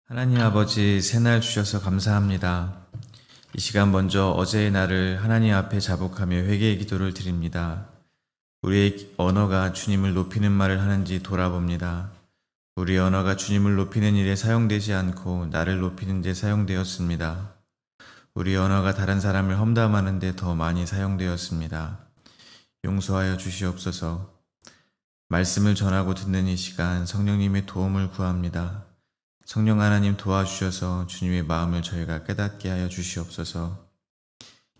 하나님 아버지, 새날 주셔서 감사합니다. 이 시간 먼저 어제의 날을 하나님 앞에 자복하며 회개의 기도를 드립니다. 우리의 언어가 주님을 높이는 말을 하는지 돌아봅니다. 우리의 언어가 주님을 높이는 일에 사용되지 않고 나를 높이는 데 사용되었습니다. 우리의 언어가 다른 사람을 험담하는 데 더 많이 사용되었습니다. 용서하여 주시옵소서. 말씀을 전하고 듣는 이 시간 성령님의 도움을 구합니다. 성령 하나님 도와주셔서 주님의 마음을 저희가 깨닫게 하여 주시옵소서.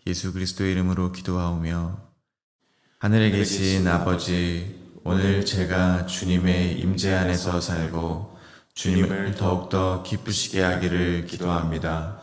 예수 그리스도의 이름으로 기도하오며 하늘에 계신 아버지, 오늘 제가 주님의 임재 안에서 살고 주님을 더욱더 기쁘시게 하기를 기도합니다.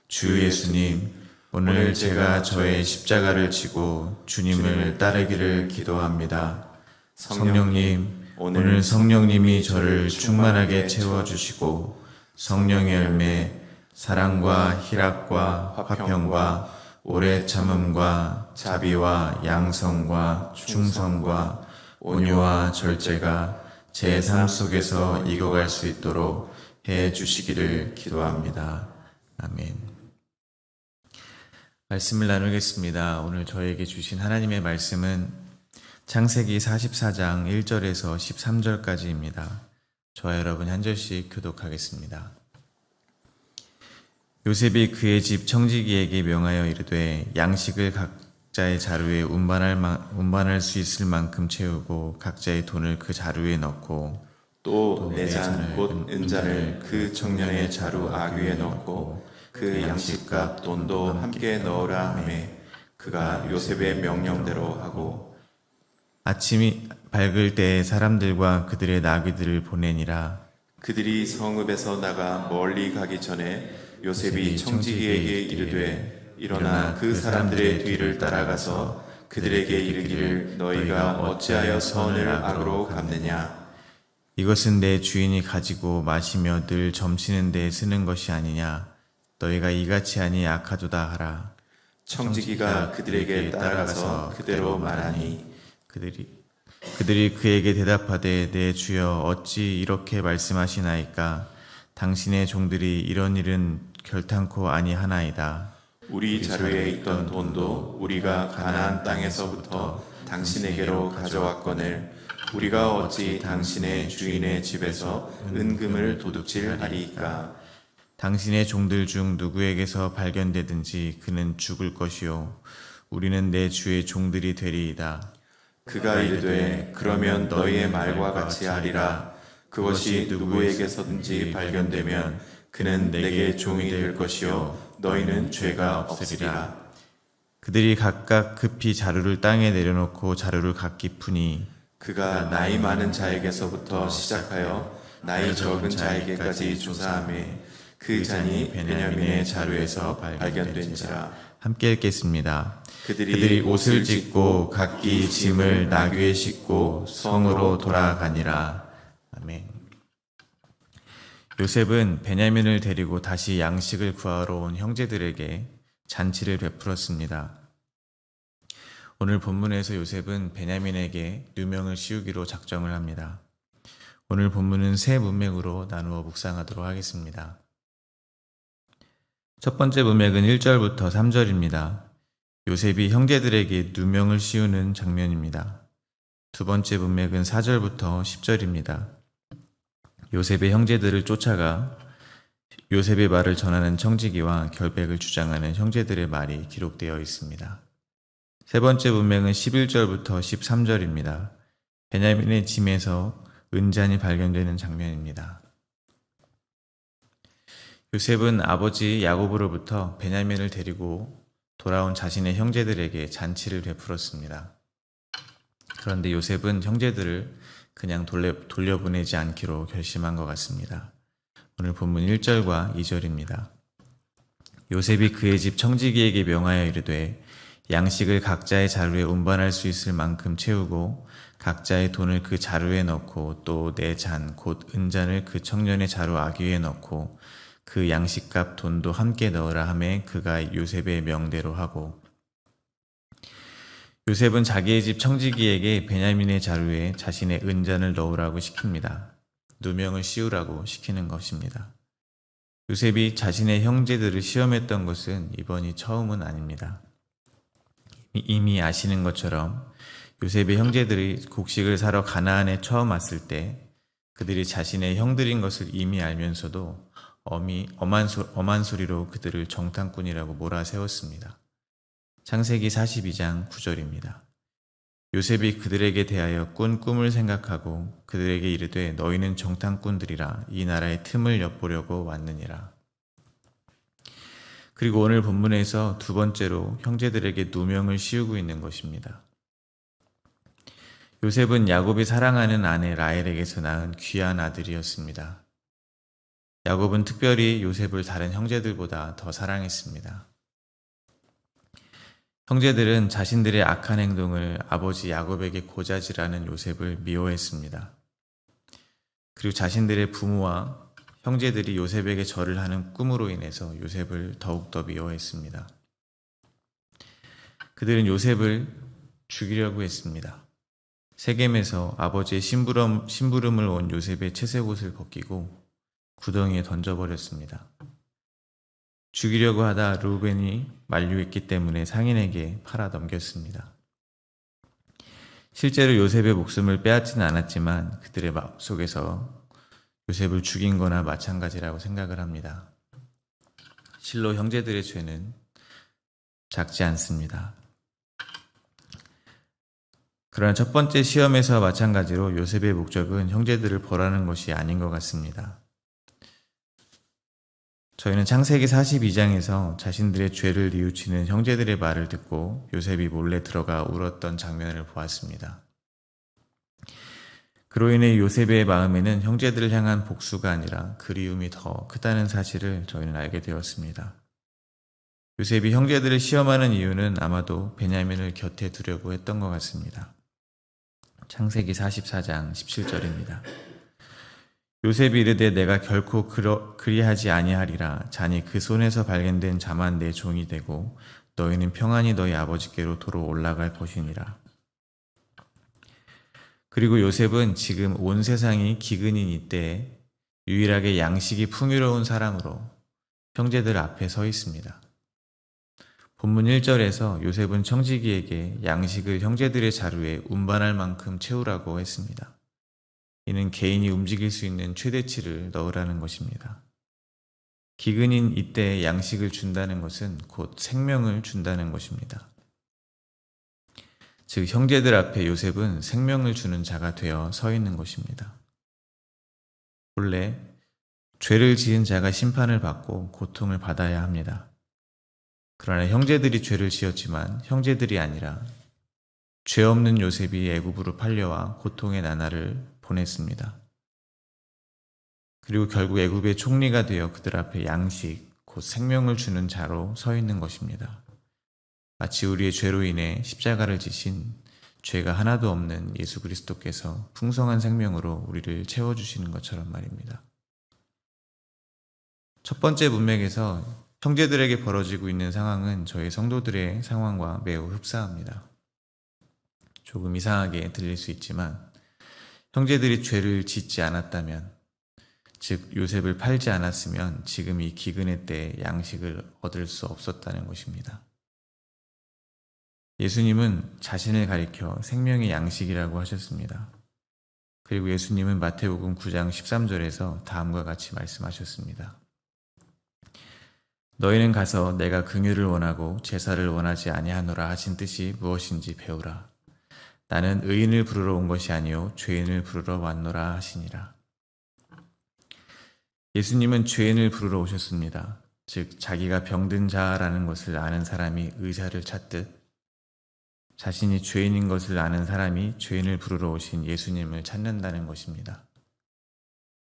주 예수님, 오늘 제가 저의 십자가를 지고 주님을 따르기를 기도합니다. 성령님, 오늘 성령님이 저를 충만하게 채워주시고 성령의 열매, 사랑과 희락과 화평과 오래 참음과 자비와 양성과 충성과 온유와 절제가 제 삶 속에서 익어갈 수 있도록 해 주시기를 기도합니다. 아멘. 말씀을 나누겠습니다. 오늘 저에게 주신 하나님의 말씀은 창세기 44장 1절에서 13절까지입니다. 저와 여러분 한 절씩 교독하겠습니다. 요셉이 그의 집 청지기에게 명하여 이르되 양식을 각자의 자루에 운반할 수 있을 만큼 채우고 각자의 돈을 그 자루에 넣고 또 내 잔 곧 은잔을 그 청년의 자루 아귀에 넣고 그 양식값 돈도 함께 넣으라 하매 그가 요셉의 명령대로 하고 아침이 밝을 때에 사람들과 그들의 나귀들을 보내니라. 그들이 성읍에서 나가 멀리 가기 전에 요셉이 청지기에게 이르되 일어나 그 사람들의 뒤를 따라가서 그들에게 이르기를 너희가 어찌하여 선을 악으로 갚느냐. 이것은 내 주인이 가지고 마시며 늘 점치는 데에 쓰는 것이 아니냐. 너희가 이같이 하니 악하도다 하라. 청지기가 그들에게 따라가서 그대로 말하니 그들이 그에게 대답하되 내 주여 어찌 이렇게 말씀하시나이까. 당신의 종들이 이런 일은 결탄코 아니하나이다. 우리 자루에 있던 돈도 우리가 가나안 땅에서부터 당신에게로 가져왔거늘 우리가 어찌 당신의 주인의 집에서 은금을 도둑질하리이까. 당신의 종들 중 누구에게서 발견되든지 그는 죽을 것이요 우리는 내 주의 종들이 되리이다. 그가 이르되 그러면 너희의 말과 같이 하리라. 그것이 누구에게서든지 발견되면 그는 내게 종이 될 것이요 너희는 죄가 없으리라. 그들이 각각 급히 자루를 땅에 내려놓고 자루를 각기 푸니 그가 나이 많은 자에게서부터 시작하여 나이 적은 자에게까지 조사하매 그 잔이 베냐민의 자루에서 발견된지라. 함께 읽겠습니다. 그들이 옷을 찢고 각기 짐을 나귀에 싣고 성으로 돌아가니라. 아멘. 요셉은 베냐민을 데리고 다시 양식을 구하러 온 형제들에게 잔치를 베풀었습니다. 오늘 본문에서 요셉은 베냐민에게 누명을 씌우기로 작정을 합니다. 오늘 본문은 세 문맥으로 나누어 묵상하도록 하겠습니다. 첫 번째 문맥은 1절부터 3절입니다. 요셉이 형제들에게 누명을 씌우는 장면입니다. 두 번째 문맥은 4절부터 10절입니다. 요셉의 형제들을 쫓아가 요셉의 말을 전하는 청지기와 결백을 주장하는 형제들의 말이 기록되어 있습니다. 세 번째 문맥은 11절부터 13절입니다. 베냐민의 짐에서 은잔이 발견되는 장면입니다. 요셉은 아버지 야곱으로부터 베냐민을 데리고 돌아온 자신의 형제들에게 잔치를 베풀었습니다. 그런데 요셉은 형제들을 그냥 돌려보내지 않기로 결심한 것 같습니다. 오늘 본문 1절과 2절입니다. 요셉이 그의 집 청지기에게 명하여 이르되 양식을 각자의 자루에 운반할 수 있을 만큼 채우고 각자의 돈을 그 자루에 넣고 또 내 잔 곧 은잔을 그 청년의 자루 아귀에 넣고 그 양식값 돈도 함께 넣으라 하매 그가 요셉의 명대로 하고 요셉은 자기의 집 청지기에게 베냐민의 자루에 자신의 은잔을 넣으라고 시킵니다. 누명을 씌우라고 시키는 것입니다. 요셉이 자신의 형제들을 시험했던 것은 이번이 처음은 아닙니다. 이미 아시는 것처럼 요셉의 형제들이 곡식을 사러 가나안에 처음 왔을 때 그들이 자신의 형들인 것을 이미 알면서도 엄한 소리로 그들을 정탐꾼이라고 몰아세웠습니다. 창세기 42장 9절입니다. 요셉이 그들에게 대하여 꾼 꿈을 생각하고 그들에게 이르되 너희는 정탐꾼들이라 이 나라의 틈을 엿보려고 왔느니라. 그리고 오늘 본문에서 두 번째로 형제들에게 누명을 씌우고 있는 것입니다. 요셉은 야곱이 사랑하는 아내 라헬에게서 낳은 귀한 아들이었습니다. 야곱은 특별히 요셉을 다른 형제들보다 더 사랑했습니다. 형제들은 자신들의 악한 행동을 아버지 야곱에게 고자질하는 요셉을 미워했습니다. 그리고 자신들의 부모와 형제들이 요셉에게 절을 하는 꿈으로 인해서 요셉을 더욱더 미워했습니다. 그들은 요셉을 죽이려고 했습니다. 세겜에서 아버지의 심부름을 온 요셉의 채색옷을 벗기고 구덩이에 던져버렸습니다. 죽이려고 하다 르우벤이 만류했기 때문에 상인에게 팔아 넘겼습니다. 실제로 요셉의 목숨을 빼앗지는 않았지만 그들의 마음속에서 요셉을 죽인 거나 마찬가지라고 생각을 합니다. 실로 형제들의 죄는 작지 않습니다. 그러나 첫 번째 시험에서와 마찬가지로 요셉의 목적은 형제들을 벌하는 것이 아닌 것 같습니다. 저희는 창세기 42장에서 자신들의 죄를 뉘우치는 형제들의 말을 듣고 요셉이 몰래 들어가 울었던 장면을 보았습니다. 그로 인해 요셉의 마음에는 형제들을 향한 복수가 아니라 그리움이 더 크다는 사실을 저희는 알게 되었습니다. 요셉이 형제들을 시험하는 이유는 아마도 베냐민을 곁에 두려고 했던 것 같습니다. 창세기 44장 17절입니다. 요셉이 이르되 내가 결코 그리하지 아니하리라. 자니 그 손에서 발견된 자만 내 종이 되고 너희는 평안히 너희 아버지께로 도로 올라갈 것이니라. 그리고 요셉은 지금 온 세상이 기근인 이때에 유일하게 양식이 풍요로운 사람으로 형제들 앞에 서 있습니다. 본문 1절에서 요셉은 청지기에게 양식을 형제들의 자루에 운반할 만큼 채우라고 했습니다. 이는 개인이 움직일 수 있는 최대치를 넣으라는 것입니다. 기근인 이때에 양식을 준다는 것은 곧 생명을 준다는 것입니다. 즉 형제들 앞에 요셉은 생명을 주는 자가 되어 서 있는 것입니다. 본래 죄를 지은 자가 심판을 받고 고통을 받아야 합니다. 그러나 형제들이 죄를 지었지만 형제들이 아니라 죄 없는 요셉이 애굽으로 팔려와 고통의 나날을 보냈습니다. 그리고 결국 애굽의 총리가 되어 그들 앞에 양식, 곧 생명을 주는 자로 서 있는 것입니다. 마치 우리의 죄로 인해 십자가를 지신 죄가 하나도 없는 예수 그리스도께서 풍성한 생명으로 우리를 채워주시는 것처럼 말입니다. 첫 번째 문맥에서 형제들에게 벌어지고 있는 상황은 저희 성도들의 상황과 매우 흡사합니다. 조금 이상하게 들릴 수 있지만 형제들이 죄를 짓지 않았다면, 즉 요셉을 팔지 않았으면 지금 이 기근의 때에 양식을 얻을 수 없었다는 것입니다. 예수님은 자신을 가리켜 생명의 양식이라고 하셨습니다. 그리고 예수님은 마태복음 9장 13절에서 다음과 같이 말씀하셨습니다. 너희는 가서 내가 긍휼을 원하고 제사를 원하지 아니하노라 하신 뜻이 무엇인지 배우라. 나는 의인을 부르러 온 것이 아니요 죄인을 부르러 왔노라 하시니라. 예수님은 죄인을 부르러 오셨습니다. 즉 자기가 병든 자라는 것을 아는 사람이 의사를 찾듯 자신이 죄인인 것을 아는 사람이 죄인을 부르러 오신 예수님을 찾는다는 것입니다.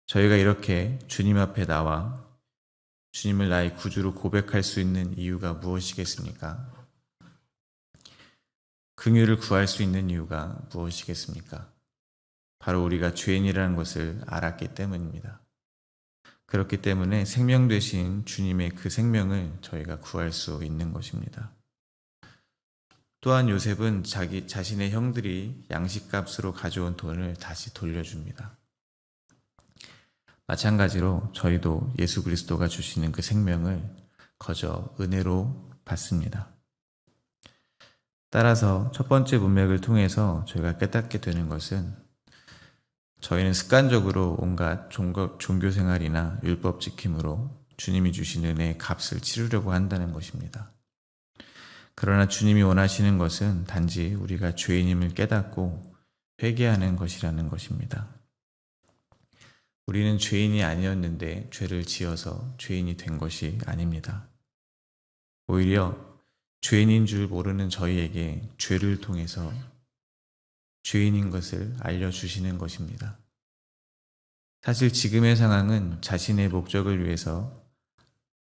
저희가 이렇게 주님 앞에 나와 주님을 나의 구주로 고백할 수 있는 이유가 무엇이겠습니까? 긍휼을 구할 수 있는 이유가 무엇이겠습니까? 바로 우리가 죄인이라는 것을 알았기 때문입니다. 그렇기 때문에 생명 되신 주님의 그 생명을 저희가 구할 수 있는 것입니다. 또한 요셉은 자신의 형들이 양식값으로 가져온 돈을 다시 돌려줍니다. 마찬가지로 저희도 예수 그리스도가 주시는 그 생명을 거저 은혜로 받습니다. 따라서 첫 번째 문맥을 통해서 저희가 깨닫게 되는 것은 저희는 습관적으로 온갖 종교 생활이나 율법 지킴으로 주님이 주신 은혜의 값을 치르려고 한다는 것입니다. 그러나 주님이 원하시는 것은 단지 우리가 죄인임을 깨닫고 회개하는 것이라는 것입니다. 우리는 죄인이 아니었는데 죄를 지어서 죄인이 된 것이 아닙니다. 오히려 죄인인 줄 모르는 저희에게 죄를 통해서 죄인인 것을 알려주시는 것입니다. 사실 지금의 상황은 자신의 목적을 위해서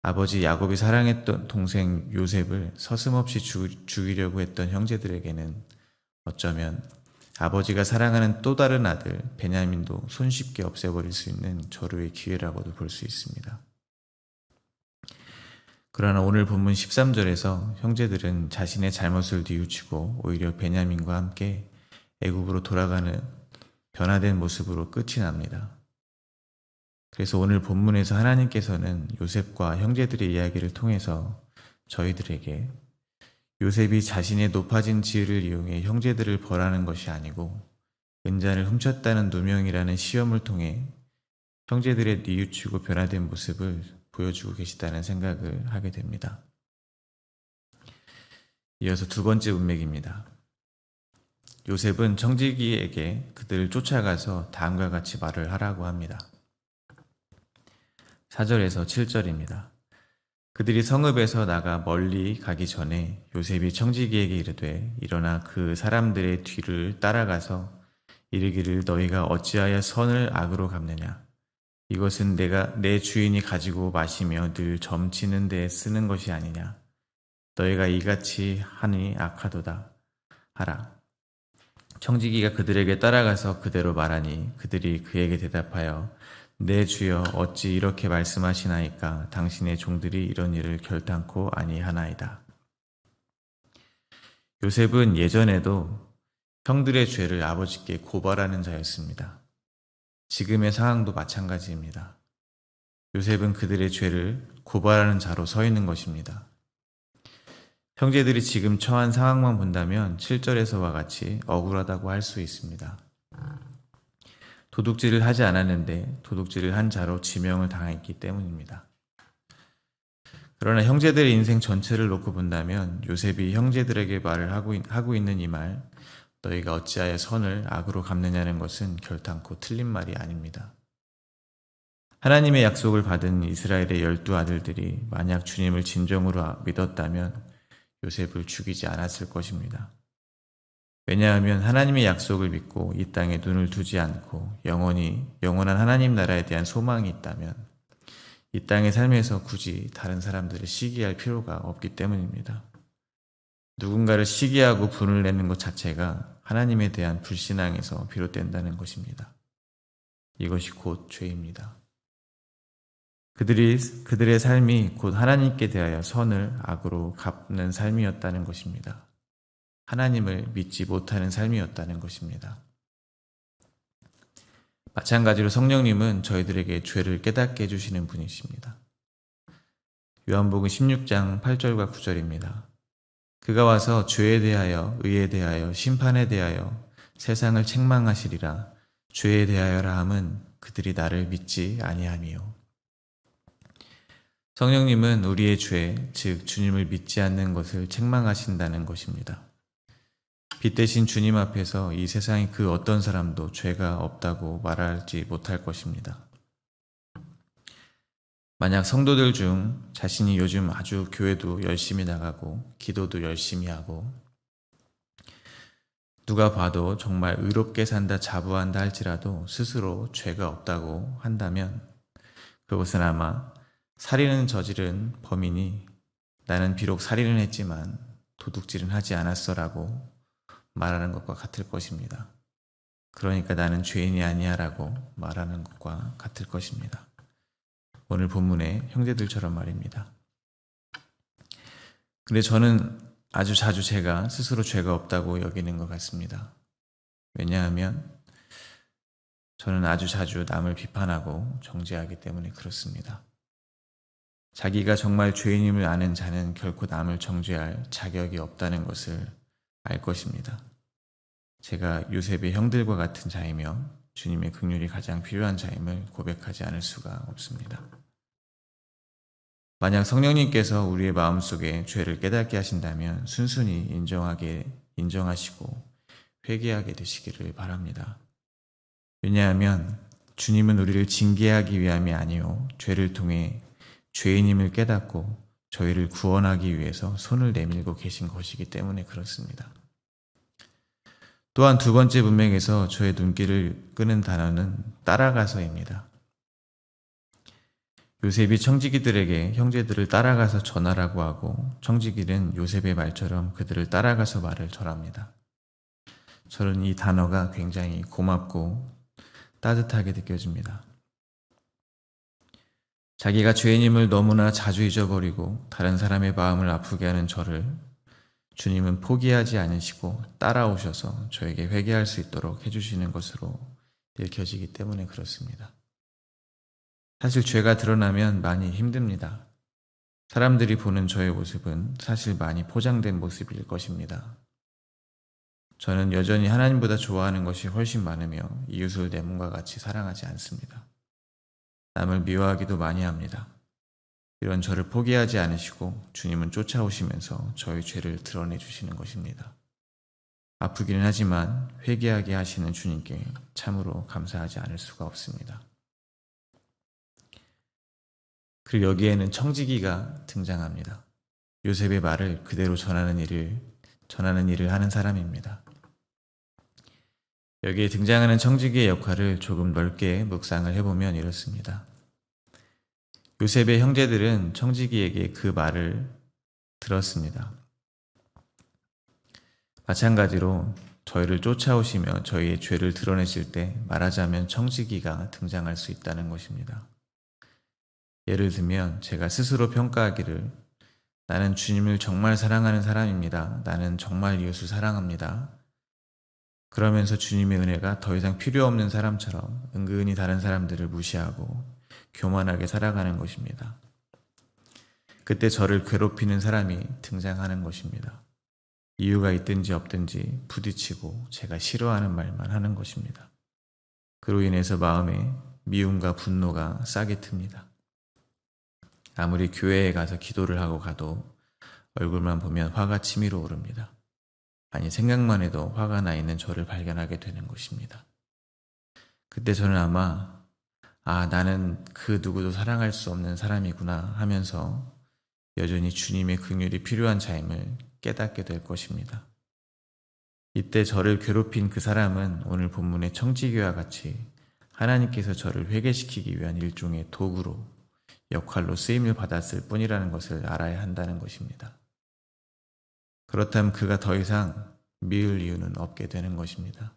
아버지 야곱이 사랑했던 동생 요셉을 서슴없이 죽이려고 했던 형제들에게는 어쩌면 아버지가 사랑하는 또 다른 아들 베냐민도 손쉽게 없애버릴 수 있는 절호의 기회라고도 볼 수 있습니다. 그러나 오늘 본문 13절에서 형제들은 자신의 잘못을 뉘우치고 오히려 베냐민과 함께 애굽으로 돌아가는 변화된 모습으로 끝이 납니다. 그래서 오늘 본문에서 하나님께서는 요셉과 형제들의 이야기를 통해서 저희들에게 요셉이 자신의 높아진 지위를 이용해 형제들을 벌하는 것이 아니고 은잔을 훔쳤다는 누명이라는 시험을 통해 형제들의 뉘우치고 변화된 모습을 보여주고 계시다는 생각을 하게 됩니다. 이어서 두 번째 문맥입니다. 요셉은 청지기에게 그들을 쫓아가서 다음과 같이 말을 하라고 합니다. 4절에서 7절입니다. 그들이 성읍에서 나가 멀리 가기 전에 요셉이 청지기에게 이르되 일어나 그 사람들의 뒤를 따라가서 이르기를 너희가 어찌하여 선을 악으로 갚느냐 이것은 내가 내 주인이 가지고 마시며 늘 점치는 데에 쓰는 것이 아니냐 너희가 이같이 하니 악하도다 하라. 청지기가 그들에게 따라가서 그대로 말하니 그들이 그에게 대답하여 내 주여 어찌 이렇게 말씀하시나이까 당신의 종들이 이런 일을 결단코 아니하나이다. 요셉은 예전에도 형들의 죄를 아버지께 고발하는 자였습니다. 지금의 상황도 마찬가지입니다. 요셉은 그들의 죄를 고발하는 자로 서 있는 것입니다. 형제들이 지금 처한 상황만 본다면 7절에서와 같이 억울하다고 할 수 있습니다. 도둑질을 하지 않았는데 도둑질을 한 자로 지명을 당했기 때문입니다. 그러나 형제들의 인생 전체를 놓고 본다면 요셉이 형제들에게 말을 하고 있는 이 말, 너희가 어찌하여 선을 악으로 갚느냐는 것은 결단코 틀린 말이 아닙니다. 하나님의 약속을 받은 이스라엘의 12 아들들이 만약 주님을 진정으로 믿었다면 요셉을 죽이지 않았을 것입니다. 왜냐하면 하나님의 약속을 믿고 이 땅에 눈을 두지 않고 영원한 하나님 나라에 대한 소망이 있다면 이 땅의 삶에서 굳이 다른 사람들을 시기할 필요가 없기 때문입니다. 누군가를 시기하고 분을 내는 것 자체가 하나님에 대한 불신앙에서 비롯된다는 것입니다. 이것이 곧 죄입니다. 그들의 삶이 곧 하나님께 대하여 선을 악으로 갚는 삶이었다는 것입니다. 하나님을 믿지 못하는 삶이었다는 것입니다. 마찬가지로 성령님은 저희들에게 죄를 깨닫게 해주시는 분이십니다. 요한복음 16장 8절과 9절입니다. 그가 와서 죄에 대하여 의에 대하여 심판에 대하여 세상을 책망하시리라. 죄에 대하여라 함은 그들이 나를 믿지 아니함이요. 성령님은 우리의 죄, 즉 주님을 믿지 않는 것을 책망하신다는 것입니다. 빛 대신 주님 앞에서 이 세상의 그 어떤 사람도 죄가 없다고 말하지 못할 것입니다. 만약 성도들 중 자신이 요즘 아주 교회도 열심히 나가고 기도도 열심히 하고 누가 봐도 정말 의롭게 산다 자부한다 할지라도 스스로 죄가 없다고 한다면 그것은 아마 살인은 저지른 범인이 나는 비록 살인은 했지만 도둑질은 하지 않았어라고 말하는 것과 같을 것입니다. 그러니까 나는 죄인이 아니야 라고 말하는 것과 같을 것입니다. 오늘 본문의 형제들처럼 말입니다. 근데 저는 아주 자주 제가 스스로 죄가 없다고 여기는 것 같습니다. 왜냐하면 저는 아주 자주 남을 비판하고 정죄하기 때문에 그렇습니다. 자기가 정말 죄인임을 아는 자는 결코 남을 정죄할 자격이 없다는 것을 알 것입니다. 제가 요셉의 형들과 같은 자이며 주님의 긍휼이 가장 필요한 자임을 고백하지 않을 수가 없습니다. 만약 성령님께서 우리의 마음속에 죄를 깨닫게 하신다면 순순히 인정하시고 회개하게 되시기를 바랍니다. 왜냐하면 주님은 우리를 징계하기 위함이 아니요 죄를 통해 죄인임을 깨닫고 저희를 구원하기 위해서 손을 내밀고 계신 것이기 때문에 그렇습니다. 또한 두 번째 문맥에서 저의 눈길을 끄는 단어는 따라가서입니다. 요셉이 청지기들에게 형제들을 따라가서 전하라고 하고 청지기는 요셉의 말처럼 그들을 따라가서 말을 전합니다. 저는 이 단어가 굉장히 고맙고 따뜻하게 느껴집니다. 자기가 죄인임을 너무나 자주 잊어버리고 다른 사람의 마음을 아프게 하는 저를 주님은 포기하지 않으시고 따라오셔서 저에게 회개할 수 있도록 해주시는 것으로 읽혀지기 때문에 그렇습니다. 사실 죄가 드러나면 많이 힘듭니다. 사람들이 보는 저의 모습은 사실 많이 포장된 모습일 것입니다. 저는 여전히 하나님보다 좋아하는 것이 훨씬 많으며 이웃을 내 몸과 같이 사랑하지 않습니다. 남을 미워하기도 많이 합니다. 이런 저를 포기하지 않으시고 주님은 쫓아오시면서 저의 죄를 드러내 주시는 것입니다. 아프기는 하지만 회개하게 하시는 주님께 참으로 감사하지 않을 수가 없습니다. 그리고 여기에는 청지기가 등장합니다. 요셉의 말을 그대로 전하는 일을 하는 사람입니다. 여기에 등장하는 청지기의 역할을 조금 넓게 묵상을 해보면 이렇습니다. 요셉의 형제들은 청지기에게 그 말을 들었습니다. 마찬가지로 저희를 쫓아오시며 저희의 죄를 드러내실 때 말하자면 청지기가 등장할 수 있다는 것입니다. 예를 들면 제가 스스로 평가하기를 나는 주님을 정말 사랑하는 사람입니다. 나는 정말 이웃을 사랑합니다. 그러면서 주님의 은혜가 더 이상 필요 없는 사람처럼 은근히 다른 사람들을 무시하고 교만하게 살아가는 것입니다. 그때 저를 괴롭히는 사람이 등장하는 것입니다. 이유가 있든지 없든지 부딪히고 제가 싫어하는 말만 하는 것입니다. 그로 인해서 마음에 미움과 분노가 싹이 틉니다. 아무리 교회에 가서 기도를 하고 가도 얼굴만 보면 화가 치밀어 오릅니다. 아니 생각만 해도 화가 나 있는 저를 발견하게 되는 것입니다. 그때 저는 아마 나는 그 누구도 사랑할 수 없는 사람이구나 하면서 여전히 주님의 긍휼이 필요한 자임을 깨닫게 될 것입니다. 이때 저를 괴롭힌 그 사람은 오늘 본문의 청지기와 같이 하나님께서 저를 회개시키기 위한 일종의 도구로 역할로 쓰임을 받았을 뿐이라는 것을 알아야 한다는 것입니다. 그렇다면 그가 더 이상 미울 이유는 없게 되는 것입니다.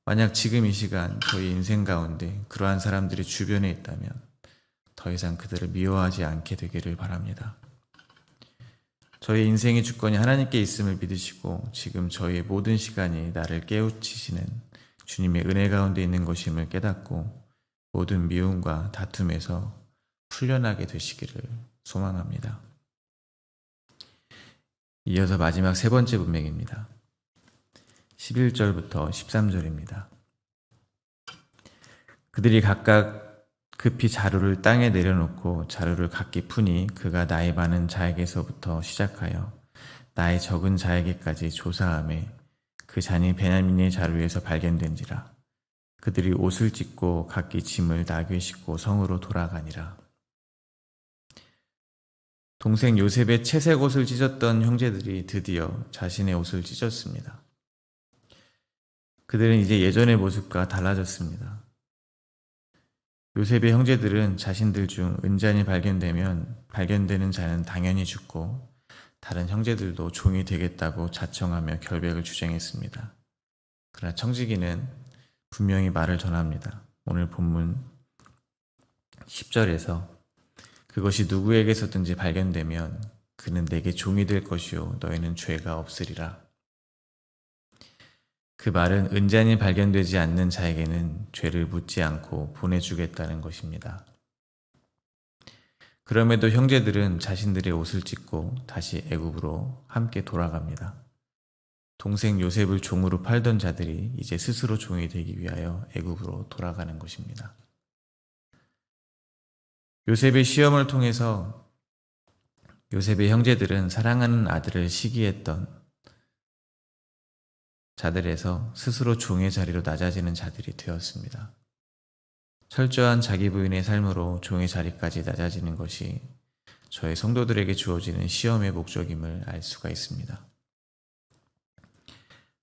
만약 지금 이 시간 저희 인생 가운데 그러한 사람들이 주변에 있다면 더 이상 그들을 미워하지 않게 되기를 바랍니다. 저희 인생의 주권이 하나님께 있음을 믿으시고 지금 저희의 모든 시간이 나를 깨우치시는 주님의 은혜 가운데 있는 것임을 깨닫고 모든 미움과 다툼에서 풀려나게 되시기를 소망합니다. 이어서 마지막 세 번째 문맥입니다. 11절부터 13절입니다. 그들이 각각 급히 자루를 땅에 내려놓고 자루를 각기 푸니 그가 나이 많은 자에게서부터 시작하여 나이 적은 자에게까지 조사하매 그 잔이 베냐민의 자루에서 발견된지라. 그들이 옷을 찢고 각기 짐을 나귀에 싣고 성으로 돌아가니라. 동생 요셉의 채색 옷을 찢었던 형제들이 드디어 자신의 옷을 찢었습니다. 그들은 이제 예전의 모습과 달라졌습니다. 요셉의 형제들은 자신들 중 은잔이 발견되는 자는 당연히 죽고 다른 형제들도 종이 되겠다고 자청하며 결백을 주장했습니다. 그러나 청지기는 분명히 말을 전합니다. 오늘 본문 10절에서 그것이 누구에게서든지 발견되면 그는 내게 종이 될 것이요 너희는 죄가 없으리라. 그 그 말은 은잔이 발견되지 않는 자에게는 죄를 묻지 않고 보내주겠다는 것입니다. 그럼에도 형제들은 자신들의 옷을 찢고 다시 애굽으로 함께 돌아갑니다. 동생 요셉을 종으로 팔던 자들이 이제 스스로 종이 되기 위하여 애굽으로 돌아가는 것입니다. 요셉의 시험을 통해서 요셉의 형제들은 사랑하는 아들을 시기했던 자들에서 스스로 종의 자리로 낮아지는 자들이 되었습니다. 철저한 자기 부인의 삶으로 종의 자리까지 낮아지는 것이 저의 성도들에게 주어지는 시험의 목적임을 알 수가 있습니다.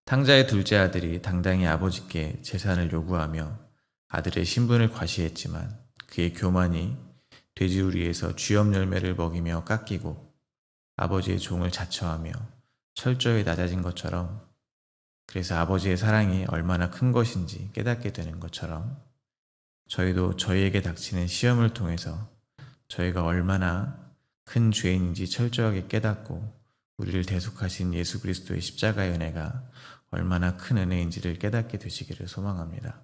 탕자의 둘째 아들이 당당히 아버지께 재산을 요구하며 아들의 신분을 과시했지만 그의 교만이 돼지우리에서 쥐염 열매를 먹이며 깎이고 아버지의 종을 자처하며 철저히 낮아진 것처럼, 그래서 아버지의 사랑이 얼마나 큰 것인지 깨닫게 되는 것처럼 저희도 저희에게 닥치는 시험을 통해서 저희가 얼마나 큰 죄인인지 철저하게 깨닫고 우리를 대속하신 예수 그리스도의 십자가의 은혜가 얼마나 큰 은혜인지를 깨닫게 되시기를 소망합니다.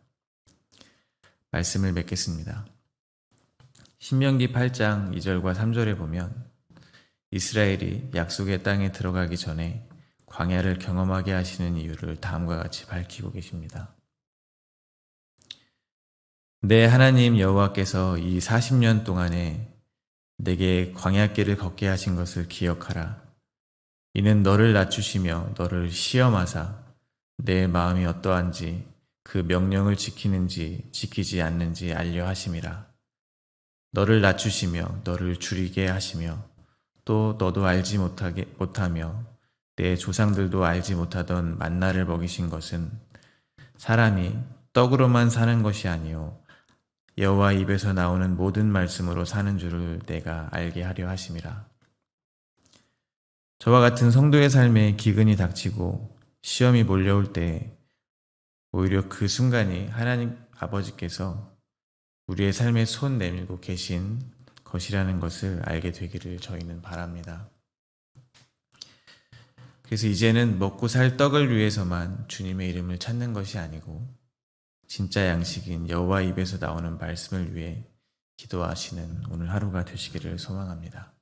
말씀을 맺겠습니다. 신명기 8장 2절과 3절에 보면 이스라엘이 약속의 땅에 들어가기 전에 광야를 경험하게 하시는 이유를 다음과 같이 밝히고 계십니다. 내 하나님 여호와께서 이 40년 동안에 내게 광야길을 걷게 하신 것을 기억하라. 이는 너를 낮추시며 너를 시험하사 내 마음이 어떠한지 그 명령을 지키는지 지키지 않는지 알려 하심이라. 너를 낮추시며 너를 줄이게 하시며 또 너도 알지 못하며 내 조상들도 알지 못하던 만나를 먹이신 것은 사람이 떡으로만 사는 것이 아니요 여호와 입에서 나오는 모든 말씀으로 사는 줄을 내가 알게 하려 하심이라. 저와 같은 성도의 삶에 기근이 닥치고 시험이 몰려올 때 오히려 그 순간이 하나님 아버지께서 우리의 삶에 손 내밀고 계신 것이라는 것을 알게 되기를 저희는 바랍니다. 그래서 이제는 먹고 살 떡을 위해서만 주님의 이름을 찾는 것이 아니고 진짜 양식인 여호와 입에서 나오는 말씀을 위해 기도하시는 오늘 하루가 되시기를 소망합니다.